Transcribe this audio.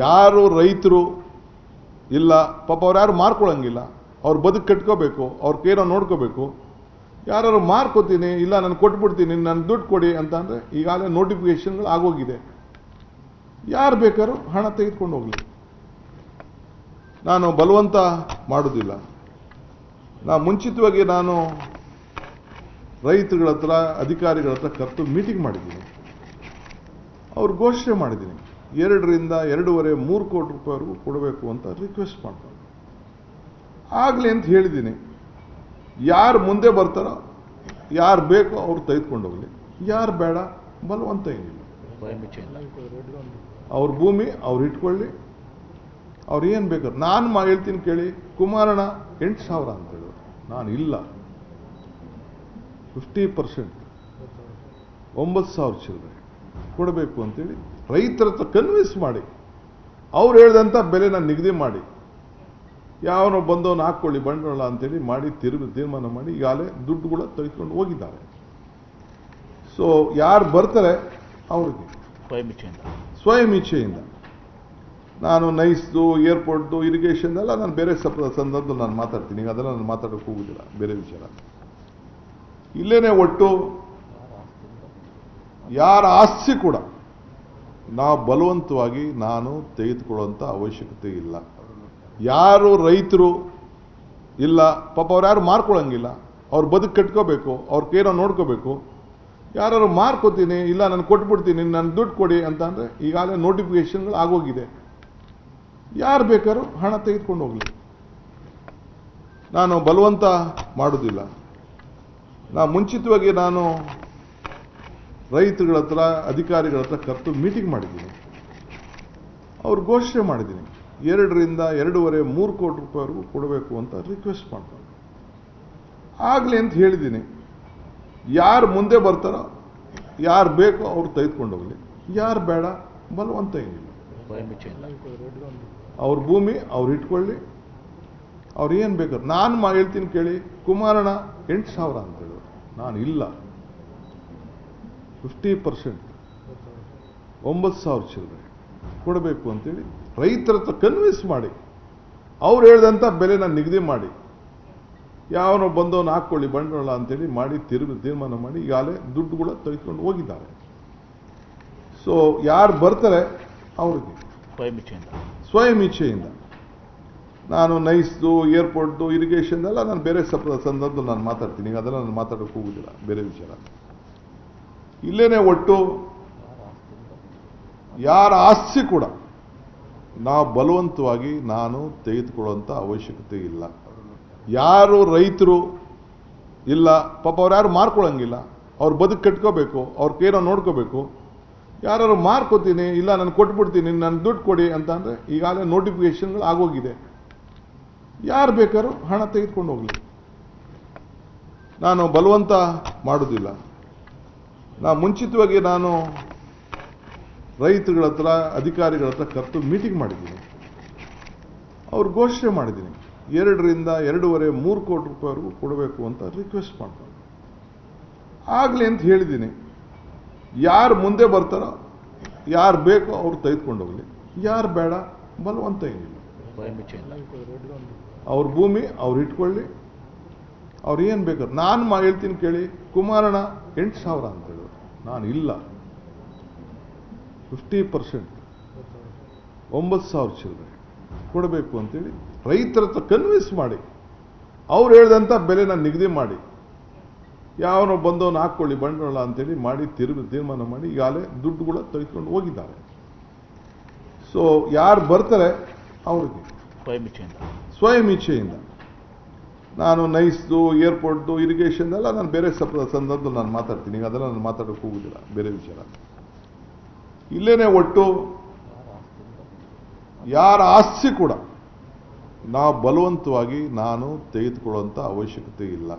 ಯಾರು ರೈತರು ಇಲ್ಲ ಪಾಪ ಅವ್ರು ಯಾರು ಮಾರ್ಕೊಳ್ಳಂಗಿಲ್ಲ, ಅವ್ರ ಬದುಕು ಕಟ್ಕೋಬೇಕು, ಅವ್ರ ಕೇನೋ ನೋಡ್ಕೋಬೇಕು. ಯಾರು ಮಾರ್ಕೋತೀನಿ ಇಲ್ಲ ನಾನು ಕೊಟ್ಬಿಡ್ತೀನಿ ನನ್ನ ದುಡ್ಡು ಕೊಡಿ ಅಂತ ಅಂದರೆ ಈಗಾಗಲೇ ನೋಟಿಫಿಕೇಶನ್ಗಳು ಆಗೋಗಿದೆ. ಯಾರು ಬೇಕಾದ್ರೂ ಹಣ ತೆಗೆದುಕೊಂಡು ಹೋಗಲಿ, ನಾನು ಬಲವಂತ ಮಾಡೋದಿಲ್ಲ. ಮುಂಚಿತವಾಗಿ ನಾನು ರೈತರುಗಳ ಹತ್ರ ಅಧಿಕಾರಿಗಳ ಹತ್ರ ಕರೆದು ಮೀಟಿಂಗ್ ಮಾಡಿದ್ದೀನಿ. ಅವ್ರು ಘೋಷಣೆ ಮಾಡಿದ್ದೀನಿ 2 ರಿಂದ 2.5 3 ಕೋಟಿ ರೂಪಾಯಿವರೆಗೂ ಕೊಡಬೇಕು ಅಂತ ರಿಕ್ವೆಸ್ಟ್ ಮಾಡ್ತಾರೆ. ಆಗಲಿ ಅಂತ ಹೇಳಿದ್ದೀನಿ. ಯಾರು ಮುಂದೆ ಬರ್ತಾರೋ, ಯಾರು ಬೇಕೋ ಅವ್ರು ತೆಗೆದುಕೊಂಡು ಹೋಗಲಿ, ಯಾರು ಬೇಡ ಬಲವಂತ ಏನಿಲ್ಲ. ಅವ್ರ ಭೂಮಿ ಅವ್ರು ಇಟ್ಕೊಳ್ಳಿ, ಅವ್ರು ಏನು ಬೇಕಾದ್ರೆ. ನಾನು ಹೇಳ್ತೀನಿ ಕೇಳಿ, ಕುಮಾರಣ್ಣ 8,000 ಅಂತ ಹೇಳಿದ್ರು, ನಾನು ಇಲ್ಲ 50% 9,000 ಚಿಲ್ಲರೆ ಕೊಡಬೇಕು ಅಂತೇಳಿ ರೈತರ ಹತ್ರ ಕನ್ವಿನ್ಸ್ ಮಾಡಿ, ಅವ್ರು ಹೇಳ್ದಂಥ ಬೆಲೆನ ನಿಗದಿ ಮಾಡಿ, ಯಾವನೋ ಬಂದವನು ಹಾಕ್ಕೊಳ್ಳಿ ಬಂಡವಾಳ ಅಂತೇಳಿ ಮಾಡಿ ತೀರ್ಮಾನ ಮಾಡಿ ಈಗಾಗಲೇ ದುಡ್ಡುಗಳ ತೆಗೆದುಕೊಂಡು ಹೋಗಿದ್ದಾರೆ. ಸೊ ಯಾರು ಬರ್ತಾರೆ ಅವ್ರಿಗೆ ಸ್ವಯಂ ಇಚ್ಛೆಯಿಂದ ನಾನು ನೈಸ್ದು ಏರ್ಪೋರ್ಟ್ದು ಇರಿಗೇಷನ್ ಎಲ್ಲ ನಾನು ಬೇರೆ ಸಂದರ್ಭದಲ್ಲಿ ನಾನು ಮಾತಾಡ್ತೀನಿ. ಈಗ ಅದೆಲ್ಲ ನಾನು ಮಾತಾಡೋಕೆ ಹೋಗುದಿಲ್ಲ, ಬೇರೆ ವಿಚಾರ. ಇಲ್ಲೇನೆ ಒಟ್ಟು ಯಾರ ಆಸ್ತಿ ಕೂಡ ನಾವು ಬಲವಂತವಾಗಿ ನಾನು ತೆಗೆದುಕೊಳ್ಳುವಂಥ ಅವಶ್ಯಕತೆ ಇಲ್ಲ. ಯಾರು ರೈತರು ಇಲ್ಲ ಪಾಪ ಅವ್ರು ಯಾರು ಮಾರ್ಕೊಳ್ಳಂಗಿಲ್ಲ, ಅವ್ರ ಬದುಕು ಕಟ್ಕೋಬೇಕು, ಅವ್ರ ಕೇನೋ ನೋಡ್ಕೋಬೇಕು. ಯಾರು ಮಾರ್ಕೋತೀನಿ ಇಲ್ಲ ನಾನು ಕೊಟ್ಬಿಡ್ತೀನಿ ನನ್ನ ದುಡ್ಡು ಕೊಡಿ ಅಂತ ಅಂದರೆ ಈಗಾಗಲೇ ನೋಟಿಫಿಕೇಶನ್ಗಳು ಆಗೋಗಿದೆ. ಯಾರು ಬೇಕಾದ್ರೂ ಹಣ ತೆಗೆದುಕೊಂಡು ಹೋಗಲಿ, ನಾನು ಬಲವಂತ ಮಾಡೋದಿಲ್ಲ. ಮುಂಚಿತವಾಗಿ ನಾನು ರೈತರುಗಳ ಹತ್ರ ಅಧಿಕಾರಿಗಳ ಹತ್ರ ಕರೆದು ಮೀಟಿಂಗ್ ಮಾಡಿದ್ದೀನಿ. ಅವ್ರು ಘೋಷಣೆ ಮಾಡಿದ್ದೀನಿ 2 ರಿಂದ 2.5 3 ಕೋಟಿ ರೂಪಾಯಿವರೆಗೂ ಕೊಡಬೇಕು ಅಂತ ರಿಕ್ವೆಸ್ಟ್ ಮಾಡ್ತಾರೆ. ಆಗಲಿ ಅಂತ ಹೇಳಿದ್ದೀನಿ. ಯಾರು ಮುಂದೆ ಬರ್ತಾರೋ, ಯಾರು ಬೇಕೋ ಅವ್ರು ತೆಗೆದುಕೊಂಡು ಹೋಗಲಿ, ಯಾರು ಬೇಡ ಬಲವಂತ ಏನಿಲ್ಲ. ಅವ್ರ ಭೂಮಿ ಅವ್ರು ಇಟ್ಕೊಳ್ಳಿ, ಅವ್ರು ಏನು ಬೇಕಾದ್ರೆ. ನಾನು ಹೇಳ್ತೀನಿ ಕೇಳಿ, ಕುಮಾರಣ್ಣ 8,000 ಅಂತ ಹೇಳಿದ್ರು, ನಾನು ಇಲ್ಲ 50% 9,000 ಚಿಲ್ಲರೆ ಕೊಡಬೇಕು ಅಂತೇಳಿ ರೈತರ ಹತ್ರ ಕನ್ವಿನ್ಸ್ ಮಾಡಿ, ಅವ್ರು ಹೇಳ್ದಂಥ ಬೆಲೆನ ನಿಗದಿ ಮಾಡಿ, ಯಾವನೋ ಬಂದವನು ಹಾಕ್ಕೊಳ್ಳಿ ಬಂಡವಾಳ ಅಂತೇಳಿ ಮಾಡಿ ತೀರ್ಮಾನ ಮಾಡಿ ಈಗಾಗಲೇ ದುಡ್ಡುಗಳ ತೆಗೆದುಕೊಂಡು ಹೋಗಿದ್ದಾರೆ. ಸೊ ಯಾರು ಬರ್ತಾರೆ ಅವ್ರಿಗೆ ಸ್ವಯಂ ಇಚ್ಛೆಯಿಂದ ನಾನು ನೈಸ್ದು ಏರ್ಪೋರ್ಟ್ದು ಇರಿಗೇಷನ್ ಎಲ್ಲ ನಾನು ಬೇರೆ ಸಂದರ್ಭದಲ್ಲಿ ನಾನು ಮಾತಾಡ್ತೀನಿ. ಈಗ ಅದೆಲ್ಲ ನಾನು ಮಾತಾಡೋಕೆ ಹೋಗುದಿಲ್ಲ, ಬೇರೆ ವಿಚಾರ. ಇಲ್ಲೇನೆ ಒಟ್ಟು ಯಾರ ಆಸ್ತಿ ಕೂಡ ನಾವು ಬಲವಂತವಾಗಿ ನಾನು ತೆಗೆದುಕೊಳ್ಳುವಂಥ ಅವಶ್ಯಕತೆ ಇಲ್ಲ. ಯಾರು ರೈತರು ಇಲ್ಲ ಪಾಪ ಅವ್ರು ಯಾರು ಮಾರ್ಕೊಳ್ಳಂಗಿಲ್ಲ, ಅವ್ರ ಬದುಕು ಕಟ್ಕೋಬೇಕು, ಅವ್ರ ಕೇನೋ ನೋಡ್ಕೋಬೇಕು. ಯಾರು ಮಾರ್ಕೋತೀನಿ ಇಲ್ಲ ನಾನು ಕೊಟ್ಬಿಡ್ತೀನಿ ನನ್ನ ದುಡ್ಡು ಕೊಡಿ ಅಂತ ಅಂದರೆ ಈಗಾಗಲೇ ನೋಟಿಫಿಕೇಶನ್ಗಳು ಆಗೋಗಿದೆ. ಯಾರು ಬೇಕಾದ್ರೂ ಹಣ ತೆಗೆದುಕೊಂಡು ಹೋಗಲಿ, ನಾನು ಬಲವಂತ ಮಾಡೋದಿಲ್ಲ. ಮುಂಚಿತವಾಗಿ ನಾನು ರೈತರುಗಳ ಹತ್ರ ಅಧಿಕಾರಿಗಳ ಹತ್ರ ಕರೆದು ಮೀಟಿಂಗ್ ಮಾಡಿದ್ದೀನಿ. ಅವ್ರು ಘೋಷಣೆ ಮಾಡಿದ್ದೀನಿ 2 ರಿಂದ 2.5 3 ಕೋಟಿ ರೂಪಾಯಿವರೆಗೂ ಕೊಡಬೇಕು ಅಂತ ರಿಕ್ವೆಸ್ಟ್ ಮಾಡ್ತಾರೆ. ಆಗಲಿ ಅಂತ ಹೇಳಿದ್ದೀನಿ. ಯಾರು ಮುಂದೆ ಬರ್ತಾರೋ, ಯಾರು ಬೇಕೋ ಅವ್ರು ತೆಗೆದುಕೊಂಡು ಹೋಗಲಿ, ಯಾರು ಬೇಡ ಬಲವಂತ ಏನಿಲ್ಲ. ಅವ್ರ ಭೂಮಿ ಅವ್ರು ಇಟ್ಕೊಳ್ಳಿ, ಅವ್ರು ಏನು ಬೇಕಾದ್ರೆ. ನಾನು ಹೇಳ್ತೀನಿ ಕೇಳಿ, ಕುಮಾರಣ್ಣ 8,000 ಅಂತ ಹೇಳಿದ್ರು, ನಾನು ಇಲ್ಲ 50% 9,000 ಚಿಲ್ಲರೆ ಕೊಡಬೇಕು ಅಂತೇಳಿ ರೈತರ ಹತ್ರ ಕನ್ವಿನ್ಸ್ ಮಾಡಿ, ಅವ್ರು ಹೇಳ್ದಂಥ ಬೆಲೆನ ನಿಗದಿ ಮಾಡಿ, ಯಾವನೋ ಬಂದವನು ಹಾಕ್ಕೊಳ್ಳಿ ಬಂಡವಾಳ ಅಂತೇಳಿ ಮಾಡಿ ತೀರ್ಮಾನ ಮಾಡಿ ಈಗಾಗಲೇ ದುಡ್ಡುಗಳ ತೆಗೆದುಕೊಂಡು ಹೋಗಿದ್ದಾರೆ. ಸೊ ಯಾರು ಬರ್ತಾರೆ ಅವ್ರಿಗೆ ಸ್ವಯಂ ಇಚ್ಛೆಯಿಂದ ನಾನು ನೈಸ್ದು ಏರ್ಪೋರ್ಟ್ದು ಇರಿಗೇಷನ್ ಎಲ್ಲ ನಾನು ಬೇರೆ ಸಂದರ್ಭದಲ್ಲಿ ನಾನು ಮಾತಾಡ್ತೀನಿ. ಈಗ ಅದೆಲ್ಲ ನಾನು ಮಾತಾಡೋಕೆ ಹೋಗುದಿಲ್ಲ, ಬೇರೆ ವಿಚಾರ. ಇಲ್ಲೇನೆ ಒಟ್ಟು ಯಾರ ಆಸ್ತಿ ಕೂಡ ನಾವು ಬಲವಂತವಾಗಿ ನಾನು ತೆಗೆದುಕೊಳ್ಳುವಂಥ ಅವಶ್ಯಕತೆ ಇಲ್ಲ.